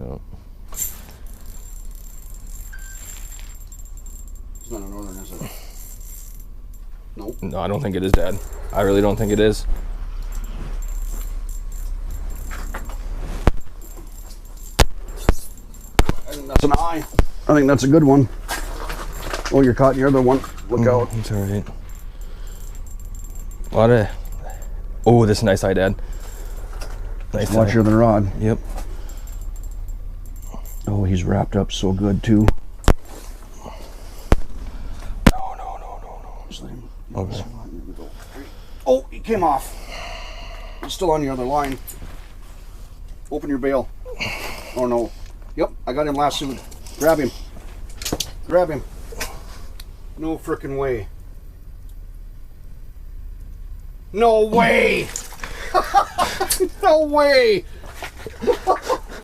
No. It's not a northern, is it? Nope. No, I don't think it is, Dad. I really don't think it is. I think that's an eye. I think that's a good one. Oh, you're caught in the other one. Look out. It's all right. A lot of... Oh, this is a nice eye, Dad. Nice Watch eye. your other rod. Yep. Oh, he's wrapped up so good, too. No. Okay. Oh, he came off. He's still on the other line. Open your bail. Oh, no. Yep, I got him lassoed. Grab him. Grab him. No frickin' way. No way! No way!